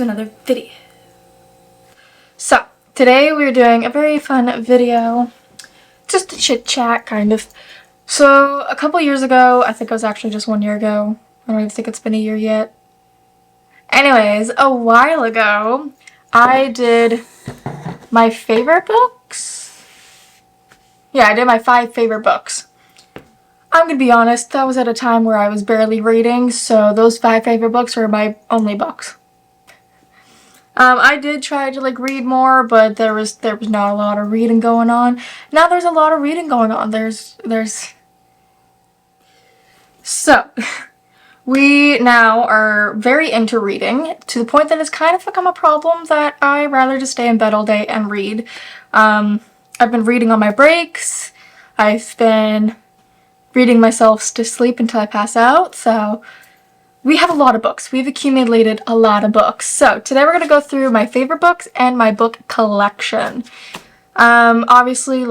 to another video. So, today we're doing a very fun video, just a chit chat kind of. So, a couple years ago, I think it was actually just 1 year ago, I don't even think it's been a year yet. Anyways, a while ago, I did my favorite books. Yeah, I did my 5 favorite books. I'm gonna be honest, that was at a time where I was barely reading, so those 5 favorite books were my only books. I did try to read more, but there was not a lot of reading going on. Now there's a lot of reading going on. So we now are very into reading to the point that it's kind of become a problem that I rather just stay in bed all day and read. I've been reading on my breaks. I've been reading myself to sleep until I pass out, so we have a lot of books. We've accumulated a lot of books. So today we're going to go through my favorite books and my book collection. Obviously,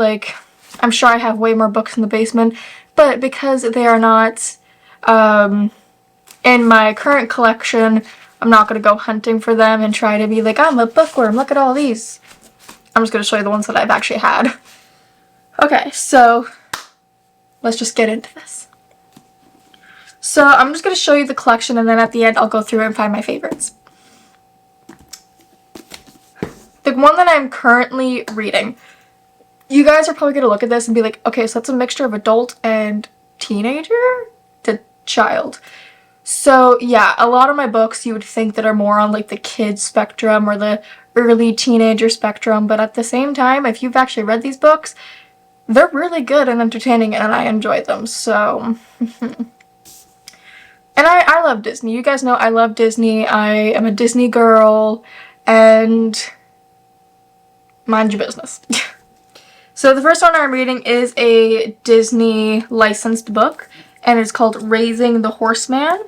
I'm sure I have way more books in the basement, but because they are not in my current collection, I'm not going to go hunting for them and try to be like, I'm a bookworm, look at all these. I'm just going to show you the ones that I've actually had. Okay, so let's just get into this. So I'm just going to show you the collection, and then at the end I'll go through and find my favorites. The one that I'm currently reading, you guys are probably going to look at this and be like, okay, so that's a mixture of adult and teenager to child. So yeah, a lot of my books you would think that are more on the kid spectrum or the early teenager spectrum, but at the same time, if you've actually read these books, they're really good and entertaining and I enjoy them, so... And I love Disney. You guys know I love Disney. I am a Disney girl, and mind your business. So the first one I'm reading is a Disney licensed book, and it's called Raising the Horseman.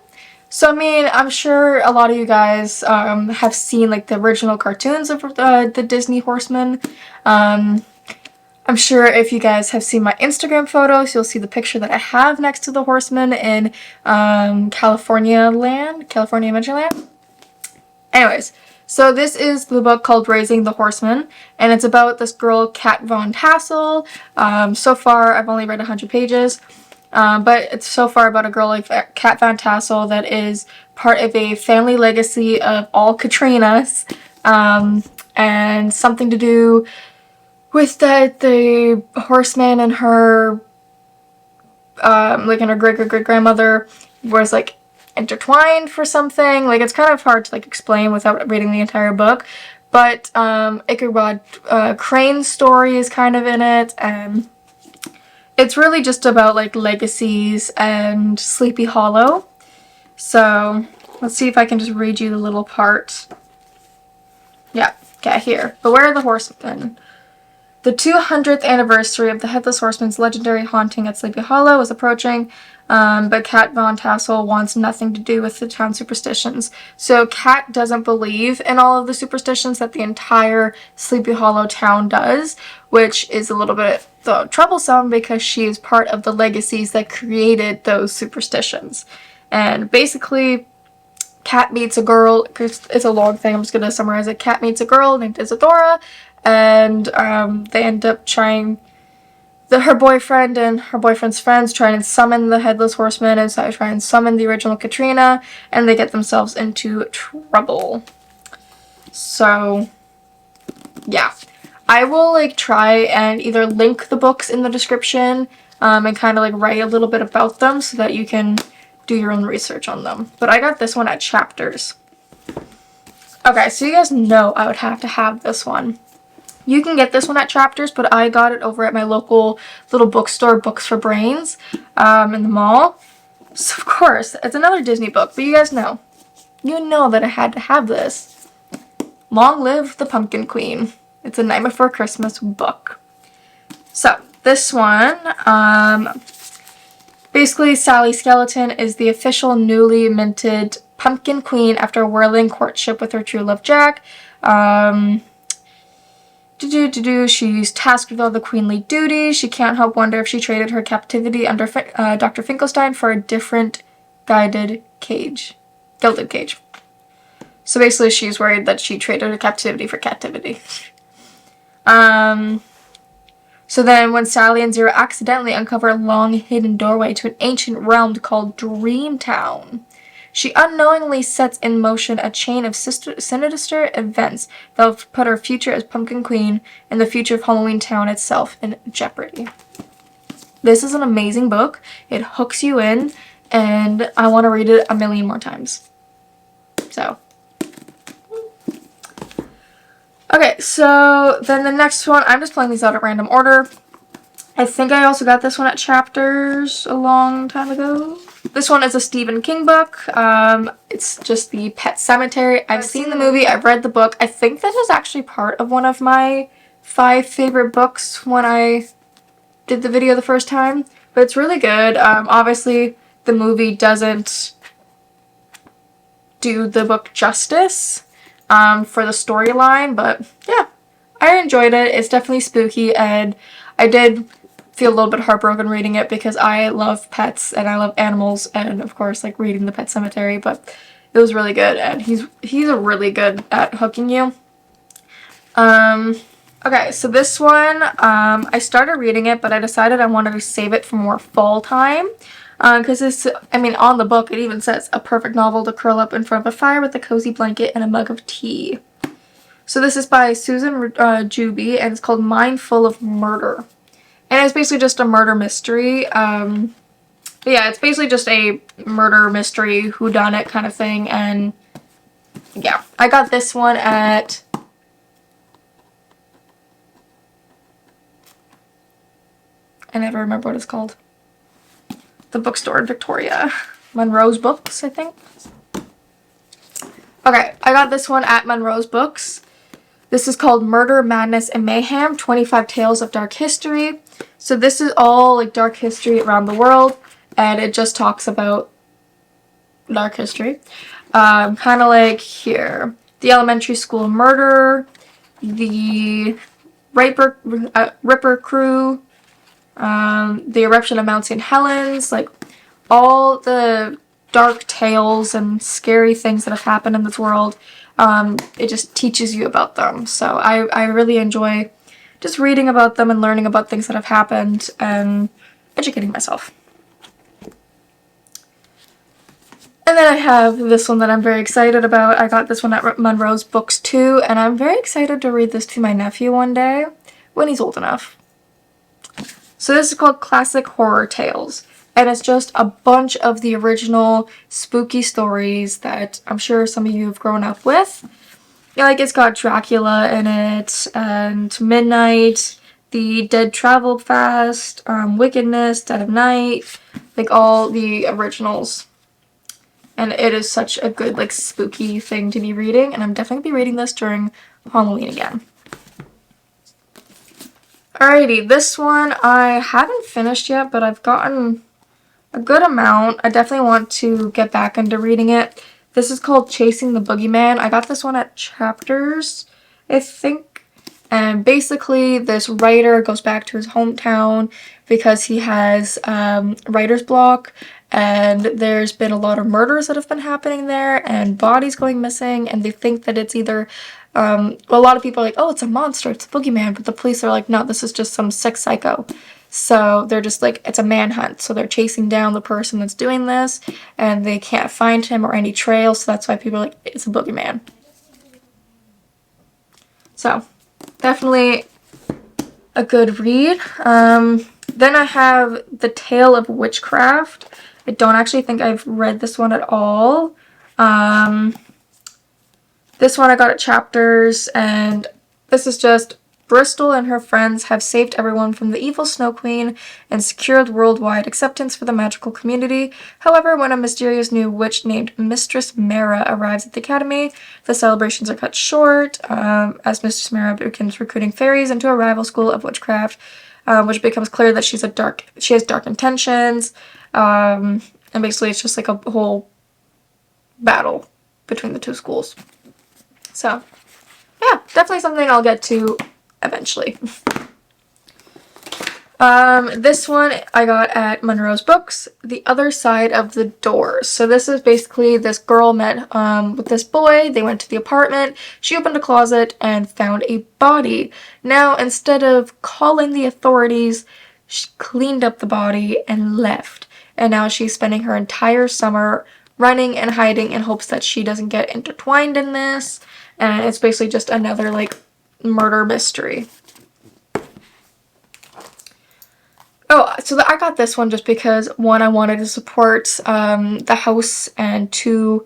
So I mean, I'm sure a lot of you guys have seen the original cartoons of the Disney Horseman. I'm sure if you guys have seen my Instagram photos, you'll see the picture that I have next to the horseman in California Adventureland. Anyways, so this is the book called Raising the Horseman, and it's about this girl, Kat Von Tassel. So far, I've only read 100 pages, but it's so far about a girl like Kat Von Tassel that is part of a family legacy of all Katrinas, and something to do with that the horseman and her and her great-great-great-grandmother was intertwined for something. It's kind of hard to explain without reading the entire book, but Ichabod Crane's story is kind of in it, and it's really just about legacies and Sleepy Hollow. So let's see if I can just read you the little part. Yeah, okay, here. Beware the Horseman. The 200th anniversary of the Headless Horseman's legendary haunting at Sleepy Hollow is approaching, but Kat Von Tassel wants nothing to do with the town's superstitions. So Kat doesn't believe in all of the superstitions that the entire Sleepy Hollow town does, which is a little bit troublesome because she is part of the legacies that created those superstitions. And basically, Kat meets a girl, it's a long thing, I'm just going to summarize it. Kat meets a girl named Isadora, and they end up trying, her boyfriend and her boyfriend's friends try and summon the Headless Horseman and try and summon the original Katrina, and they get themselves into trouble. So, yeah. I will try and either link the books in the description and kind of write a little bit about them so that you can do your own research on them. But I got this one at Chapters. Okay, so you guys know I would have to have this one. You can get this one at Chapters, but I got it over at my local little bookstore, Books for Brains, in the mall. So, of course, it's another Disney book, but you guys know. You know that I had to have this. Long Live the Pumpkin Queen. It's a Night Before Christmas book. So, this one, basically Sally Skeleton is the official newly minted Pumpkin Queen after a whirling courtship with her true love, Jack. She's tasked with all the queenly duties. She can't help wonder if she traded her captivity under Dr. Finkelstein for a different gilded cage. So basically she's worried that she traded her captivity for captivity. So then when Sally and Zero accidentally uncover a long hidden doorway to an ancient realm called Dreamtown, she unknowingly sets in motion a chain of sinister events that will put her future as Pumpkin Queen and the future of Halloween Town itself in jeopardy. This is an amazing book. It hooks you in, and I want to read it a million more times. So, okay, so then the next one, I'm just pulling these out at random order. I think I also got this one at Chapters a long time ago. This one is a Stephen King book. It's just the Pet Sematary. I've seen the movie. I've read the book. I think this is actually part of one of my 5 favorite books when I did the video the first time. But it's really good. Obviously, the movie doesn't do the book justice for the storyline. But yeah, I enjoyed it. It's definitely spooky. And I did feel a little bit heartbroken reading it because I love pets and I love animals and of course like reading the Pet Sematary, but it was really good and he's really good at hooking you. Okay, so this one, I started reading it, but I decided I wanted to save it for more fall time. Because on the book, it even says a perfect novel to curl up in front of a fire with a cozy blanket and a mug of tea. So this is by Susan Juby, and it's called Mind Full of Murder. And it's basically just a murder mystery. But yeah, it's basically just a murder mystery, whodunit kind of thing. And yeah, I got this one at... I never remember what it's called. The bookstore in Victoria. Monroe's Books, I think. Okay, I got this one at Monroe's Books. This is called Murder, Madness, and Mayhem, 25 Tales of Dark History. So this is all like dark history around the world, and it just talks about dark history. Kind of like here, the elementary school murder, the Ripper crew, the eruption of Mount St. Helens, like all the dark tales and scary things that have happened in this world. It just teaches you about them. So I really enjoy just reading about them and learning about things that have happened and educating myself. And then I have this one that I'm very excited about. I got this one at Monroe's Books too, and I'm very excited to read this to my nephew one day when he's old enough. So this is called Classic Horror Tales, and it's just a bunch of the original spooky stories that I'm sure some of you have grown up with. Yeah, like it's got Dracula in it, and Midnight, The Dead Travel Fast, Wickedness, Dead of Night, like all the originals. And it is such a good, like, spooky thing to be reading, and I'm definitely going to be reading this during Halloween again. Alrighty, this one I haven't finished yet, but I've gotten a good amount. I definitely want to get back into reading it. This is called Chasing the Boogeyman. I got this one at Chapters, I think. And basically, this writer goes back to his hometown because he has writer's block. And there's been a lot of murders that have been happening there and bodies going missing. And they think that it's either... a lot of people are like, oh, it's a monster, it's a boogeyman. But the police are like, no, this is just some sick psycho. So they're just like, it's a manhunt. So they're chasing down the person that's doing this, and they can't find him or any trail. So that's why people are like, it's a boogeyman. So definitely a good read. Then I have The Tale of Witchcraft. I don't actually think I've read this one at all. This one I got at Chapters, and this is just Bristol and her friends have saved everyone from the evil Snow Queen and secured worldwide acceptance for the magical community. However, when a mysterious new witch named Mistress Mara arrives at the academy, the celebrations are cut short as Mistress Mara begins recruiting fairies into a rival school of witchcraft, which becomes clear that she has dark intentions, and basically it's just like a whole battle between the two schools. So, yeah, definitely something I'll get to eventually. This one I got at Monroe's Books, The Other Side of the Doors. So this is basically this girl met with this boy. They went to the apartment. She opened a closet and found a body. Now, instead of calling the authorities, she cleaned up the body and left. And now she's spending her entire summer running and hiding in hopes that she doesn't get intertwined in this. And it's basically just another, like, murder mystery. Oh, so I got this one just because, one, I wanted to support the house, and two,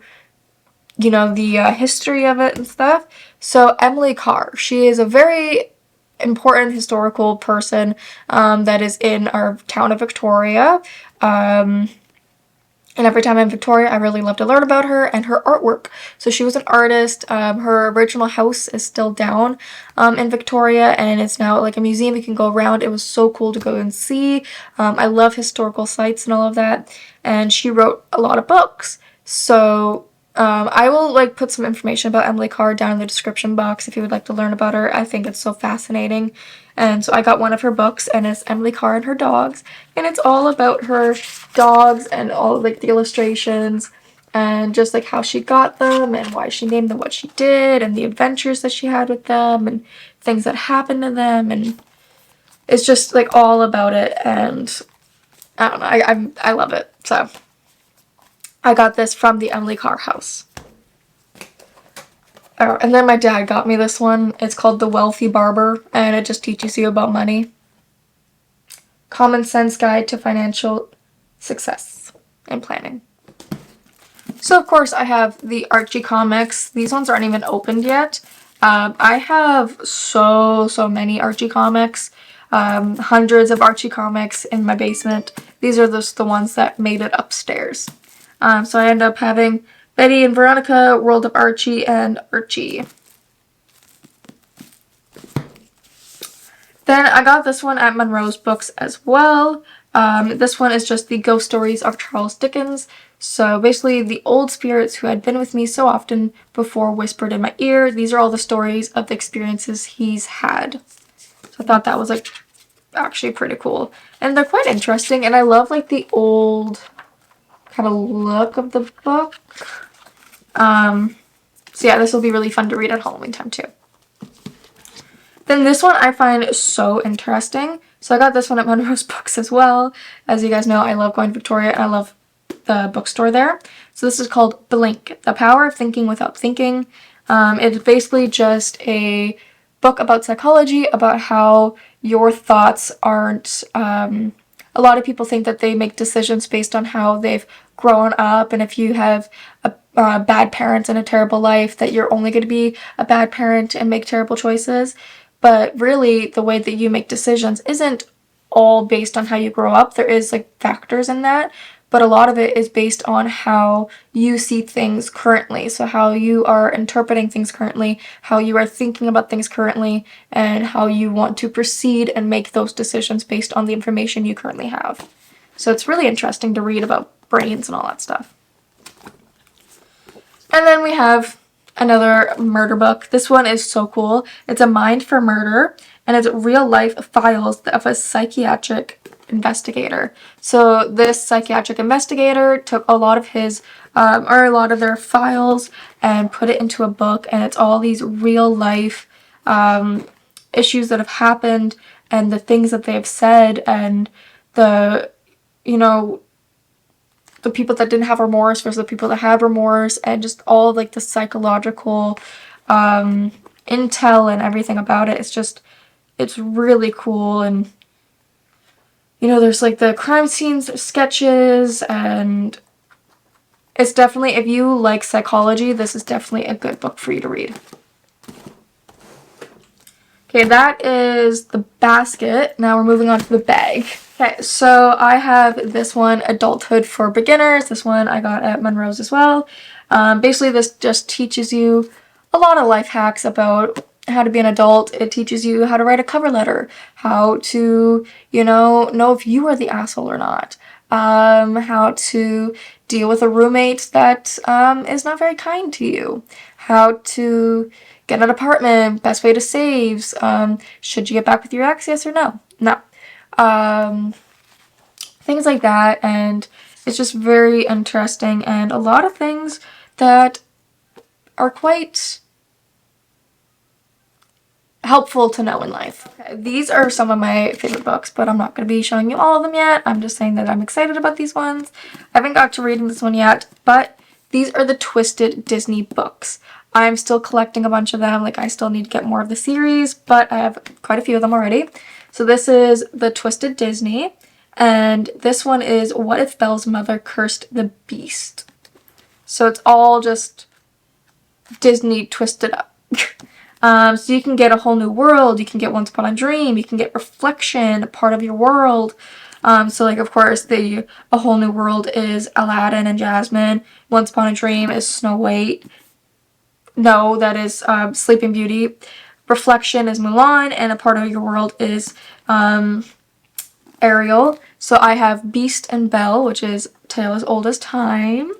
you know, the history of it and stuff. So Emily Carr, she is a very important historical person that is in our town of Victoria. And every time I'm in Victoria, I really love to learn about her and her artwork. So she was an artist. Her original house is still down in Victoria, and it's now like a museum you can go around. It was so cool to go and see. I love historical sites and all of that. And she wrote a lot of books. So I will like put some information about Emily Carr down in the description box if you would like to learn about her. I think it's so fascinating. And so I got one of her books, and it's Emily Carr and her dogs, and it's all about her dogs and all of like the illustrations and just like how she got them and why she named them what she did and the adventures that she had with them and things that happened to them, and it's just like all about it. And I don't know, I love it. So I got this from the Emily Carr house. Oh, and then my dad got me this one. It's called The Wealthy Barber, and it just teaches you about money. Common Sense Guide to Financial Success and Planning. So, of course, I have the Archie comics. These ones aren't even opened yet. I have so many Archie comics. Hundreds of Archie comics in my basement. These are just the ones that made it upstairs. So I end up having Betty and Veronica, World of Archie, and Archie. Then I got this one at Monroe's Books as well. This one is just the ghost stories of Charles Dickens. So basically the old spirits who had been with me so often before whispered in my ear. These are all the stories of the experiences he's had. So I thought that was like actually pretty cool. And they're quite interesting, and I love like the old kind of look of the book. So yeah, this will be really fun to read at Halloween time too. Then this one I find so interesting. So I got this one at Monroe's Books as well. As you guys know, I love going to Victoria, and I love the bookstore there. So this is called Blink, The Power of Thinking Without Thinking. It's basically just a book about psychology, about how your thoughts aren't, a lot of people think that they make decisions based on how they've grown up, and if you have a bad parents and a terrible life, that you're only going to be a bad parent and make terrible choices. But really, the way that you make decisions isn't all based on how you grow up. There is like factors in that, but a lot of it is based on how you see things currently. So how you are interpreting things currently, how you are thinking about things currently, and how you want to proceed and make those decisions based on the information you currently have. So it's really interesting to read about brains and all that stuff. And then we have another murder book. This one is so cool. It's A Mind for Murder, and it's real life files of a psychiatric investigator. So this psychiatric investigator took a lot of his or a lot of their files and put it into a book, and it's all these real life issues that have happened and the things that they've said, and the, you know, the people that didn't have remorse versus the people that had remorse, and just all of, like, the psychological intel and everything about it. It's really cool. And you know, there's like the crime scenes, there's sketches, and it's definitely, if you like psychology, this is definitely a good book for you to read. Okay, that is the basket. Now we're moving on to the bag. Okay, so I have this one, Adulthood for Beginners. This one I got at Monroe's as well. Basically, this just teaches you a lot of life hacks about how to be an adult. It teaches you how to write a cover letter, how to, you know if you are the asshole or not, how to deal with a roommate that is not very kind to you, how to get an apartment, best way to save, should you get back with your ex, yes or no? No. things like that, and it's just very interesting and a lot of things that are quite helpful to know in life. Okay, these are some of my favorite books, but I'm not going to be showing you all of them yet. I'm just saying that I'm excited about these ones. I haven't got to reading this one yet, but these are the Twisted Disney books. I'm still collecting a bunch of them. Like, I still need to get more of the series, but I have quite a few of them already. So this is the Twisted Disney, and this one is What If Belle's Mother Cursed the Beast. So it's all just Disney twisted up. So you can get A Whole New World, you can get Once Upon a Dream, you can get Reflection, a part of your world. So like, of course, A Whole New World is Aladdin and Jasmine. Once Upon a Dream is Snow White. No, that is Sleeping Beauty. Reflection is Mulan, and a part of your world is Ariel. So I have Beast and Belle, which is Tale as Old as Time.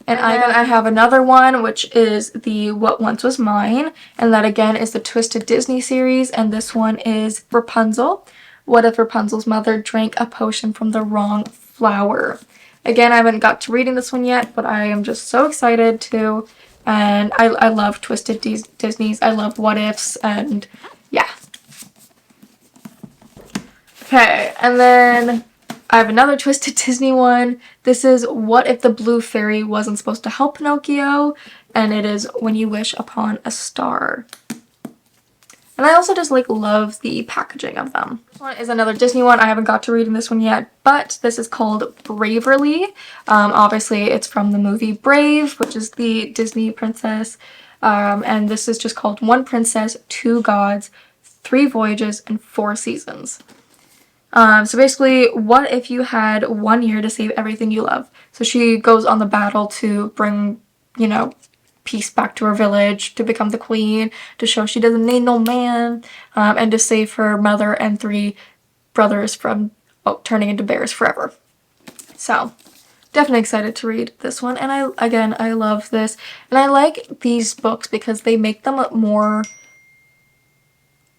And I have another one, which is the What Once Was Mine, and that again is the Twisted Disney series, and this one is Rapunzel. What if Rapunzel's mother drank a potion from the wrong flower? Again, I haven't got to reading this one yet, but I am just so excited to, and I love Twisted Disneys. I love What Ifs, and yeah. Okay, and then I have another Twisted Disney one. This is What If the Blue Fairy Wasn't Supposed to Help Pinocchio? And it is When You Wish Upon a Star. And I also just love the packaging of them. This one is another Disney one. I haven't got to reading this one yet, but this is called Braverly. Obviously it's from the movie Brave, which is the Disney princess. And this is just called One Princess, Two Gods, Three Voyages, and Four Seasons. So basically, what if you had 1 year to save everything you love? So she goes on the battle to bring, peace back to her village, to become the queen, to show she doesn't need no man, and to save her mother and three brothers from turning into bears forever. So, definitely excited to read this one. And I love this. And I like these books because they make them more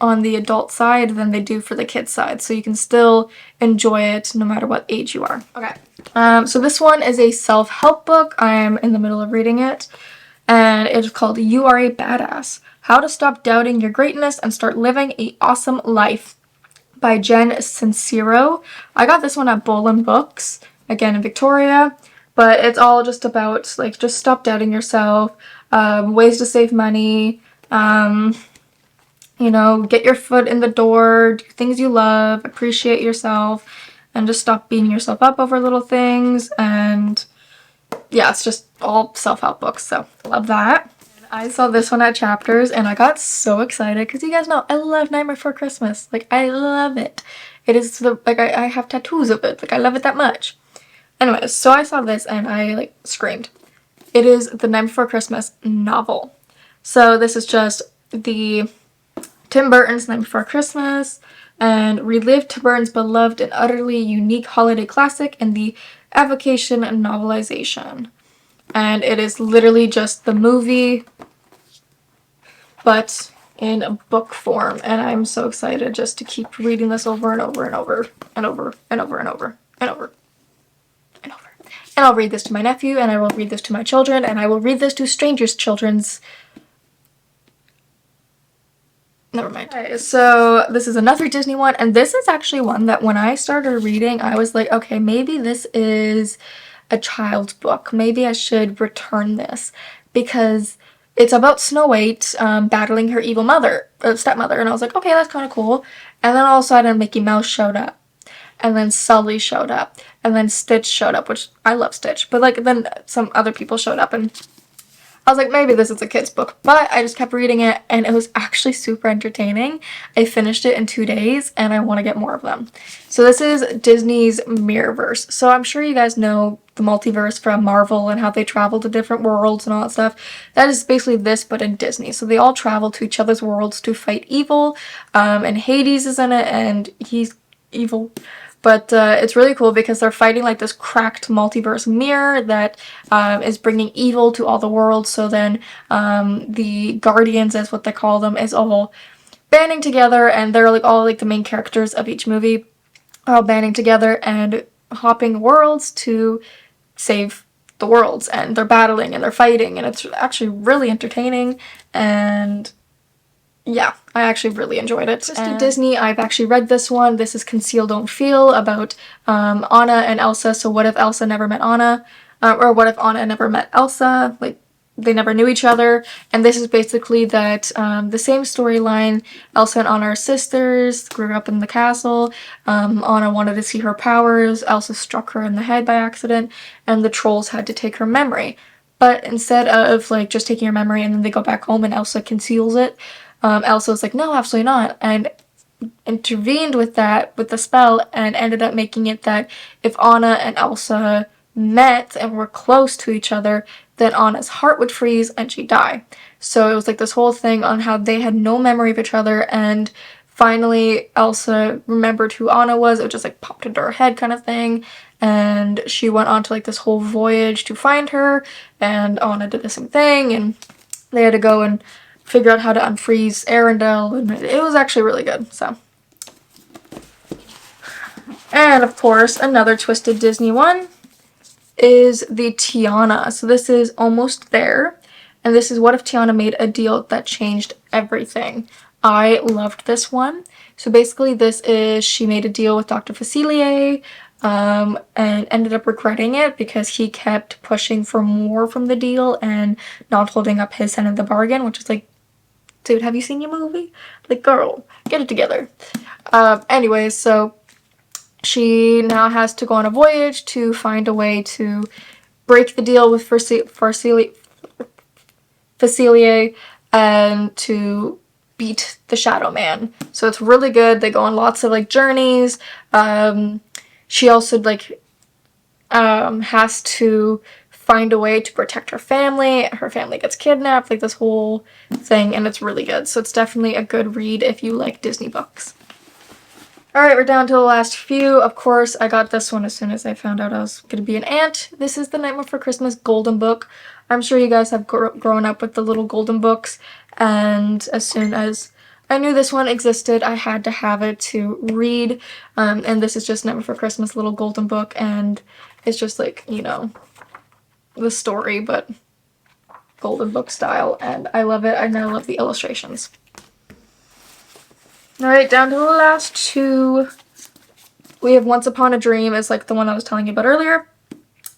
on the adult side than they do for the kids side, so you can still enjoy it no matter what age you are. Okay, so this one is a self-help book. I'm in the middle of reading it, and it is called You Are a Badass: How to Stop Doubting Your Greatness and Start Living an Awesome Life by Jen Sincero. I got this one at Bolen Books, again in Victoria, but it's all just about just stop doubting yourself, ways to save money, get your foot in the door, do things you love, appreciate yourself, and just stop beating yourself up over little things. And yeah, it's just all self-help books, so I love that. I saw this one at Chapters, and I got so excited because you guys know I love Nightmare Before Christmas. I love it. It is I have tattoos of it. I love it that much. Anyways, so I saw this and I screamed. It is the Nightmare Before Christmas novel. So this is just the Tim Burton's Nightmare Before Christmas, and relive Tim Burton's beloved and utterly unique holiday classic in the Avocation novelization. And it is literally just the movie, but in a book form. And I'm so excited just to keep reading this over and over and over and over and over and over and over and over. And I'll read this to my nephew, and I will read this to my children, and I will read this to strangers' children's. Never mind. Okay, so this is another Disney one, and this is actually one that when I started reading, I was like, okay, maybe this is a child's book. Maybe I should return this because it's about Snow White battling her evil stepmother, and I was like, okay, that's kind of cool. And then all of a sudden, Mickey Mouse showed up, and then Sully showed up, and then Stitch showed up, which I love Stitch, but then some other people showed up, and I was like, maybe this is a kid's book, but I just kept reading it, and it was actually super entertaining. I finished it in 2 days, and I want to get more of them. So this is Disney's Mirrorverse. So I'm sure you guys know the multiverse from Marvel and how they travel to different worlds and all that stuff. That is basically this, but in Disney. So they all travel to each other's worlds to fight evil, and Hades is in it, and he's evil. But it's really cool because they're fighting this cracked multiverse mirror that is bringing evil to all the worlds. So then the Guardians, is what they call them, is all banding together, and they're all the main characters of each movie. are all banding together and hopping worlds to save the worlds, and they're battling and they're fighting, and it's actually really entertaining, and yeah, I actually really enjoyed it. Twisted Disney, I've actually read this one. This is Conceal Don't Feel, about Anna and Elsa. So what if Elsa never met Anna? Or what if Anna never met Elsa? Like, they never knew each other. And this is basically that the same storyline. Elsa and Anna are sisters, grew up in the castle. Anna wanted to see her powers. Elsa struck her in the head by accident, and the trolls had to take her memory. But instead of like just taking her memory and then they go back home and Elsa conceals it, Elsa was like, no, absolutely not, and intervened with that, with the spell, and ended up making it that if Anna and Elsa met and were close to each other, then Anna's heart would freeze and she'd die. So it was like this whole thing on how they had no memory of each other, and finally Elsa remembered who Anna was. It just like popped into her head kind of thing, and she went on to like this whole voyage to find her, and Anna did the same thing, and they had to go and figure out how to unfreeze Arendelle, and it was actually really good, so. And of course, another Twisted Disney one is the Tiana. So this is Almost There, and this is what if Tiana made a deal that changed everything. I loved this one. So basically this is, she made a deal with Dr. Facilier, and ended up regretting it because he kept pushing for more from the deal and not holding up his end of the bargain, which is like, dude, have you seen your movie? Like, girl, get it together. Anyways, so she now has to go on a voyage to find a way to break the deal with Facilier and to beat the Shadow Man. So it's really good. They go on lots of like journeys. She also like has to find a way to protect her family. Her family gets kidnapped, like this whole thing, and it's really good. So it's definitely a good read if you like Disney books. Alright, we're down to the last few. Of course, I got this one as soon as I found out I was going to be an aunt. This is the Nightmare Before Christmas Golden Book. I'm sure you guys have grown up with the little golden books, and as soon as I knew this one existed, I had to have it to read, and this is just Nightmare Before Christmas little golden book, and it's just like, you know, the story, but golden book style, and I love it. I now love the illustrations. Alright, down to the last two. We have Once Upon a Dream, is like the one I was telling you about earlier.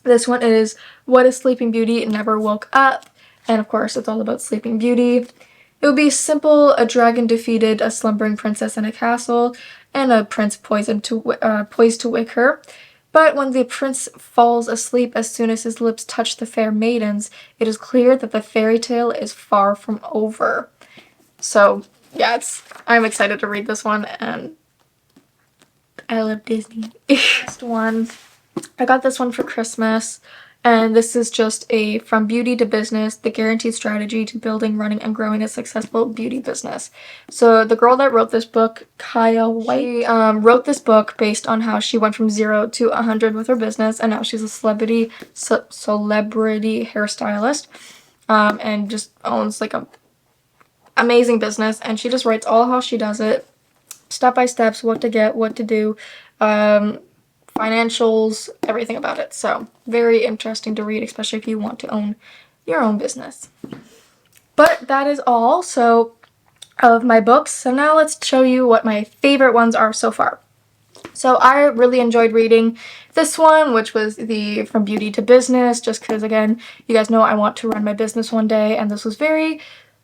This one is What If Sleeping Beauty Never Woke Up? And of course, it's all about Sleeping Beauty. It would be simple. A dragon defeated a slumbering princess in a castle, and a prince poised to wake her. But when the prince falls asleep as soon as his lips touch the fair maidens, it is clear that the fairy tale is far from over. So, yeah, I'm excited to read this one, and I love Disney. Next one, I got this one for Christmas, and this is just a From Beauty to Business, the guaranteed strategy to building, running, and growing a successful beauty business. So the girl that wrote this book, Kaya White, she wrote this book based on how she went from 0 to 100 with her business, and now she's a celebrity hairstylist, and just owns like a amazing business, and she just writes all how she does it, step by steps, what to get, what to do, financials, everything about it. So very interesting to read, especially if you want to own your own business. But that is all of my books. So now let's show you what my favorite ones are so far. So I really enjoyed reading this one, which was the From Beauty to Business, just because, again, you guys know I want to run my business one day, and this was very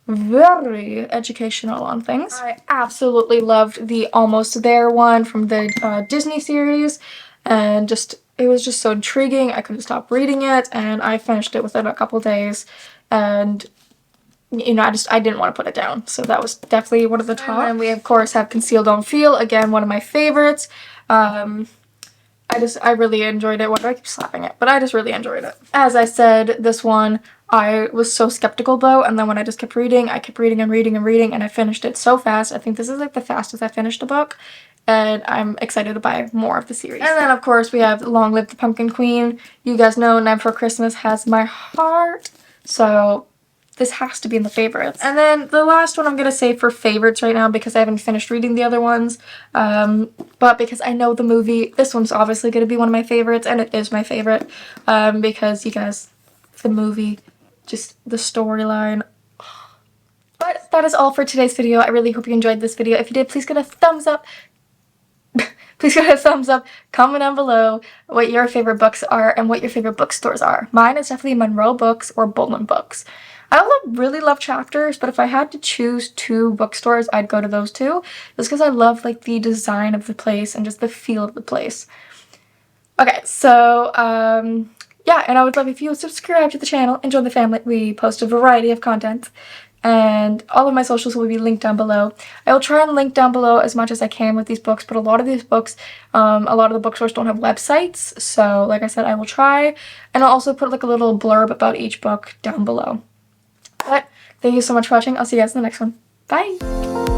educational on things. I absolutely loved the Almost There one from the Disney series, and it was just so intriguing. I couldn't stop reading it, and I finished it within a couple days, and you know, I didn't want to put it down, so that was definitely one of the top. And we of course have Conceal Don't Feel, again one of my favorites. I really enjoyed it. Why do I keep slapping it? But I just really enjoyed it. As I said, this one I was so skeptical about, and then when I just kept reading, I kept reading and reading and reading, and I finished it so fast. I think this is like the fastest I finished a book, and I'm excited to buy more of the series. And then of course we have Long Live the Pumpkin Queen. You guys know Nightmare Before Christmas has my heart, so this has to be in the favorites. And then the last one I'm going to save for favorites right now because I haven't finished reading the other ones. But because I know the movie, this one's obviously going to be one of my favorites, and it is my favorite because you guys, the movie, just the storyline. But that is all for today's video. I really hope you enjoyed this video. If you did, please give it a thumbs up. Please give it a thumbs up. Comment down below what your favorite books are and what your favorite bookstores are. Mine is definitely Monroe Books or Bowman Books. I also really love Chapters, but if I had to choose two bookstores, I'd go to those two. Just because I love like the design of the place and just the feel of the place. Okay, so yeah, and I would love if you would subscribe to the channel and join the family. We post a variety of content. And all of my socials will be linked down below. I will try and link down below as much as I can with these books, but a lot of these books, a lot of the bookstores don't have websites, so like I said, I will try, and I'll also put like a little blurb about each book down below. But thank you so much for watching. I'll see you guys in the next one. Bye!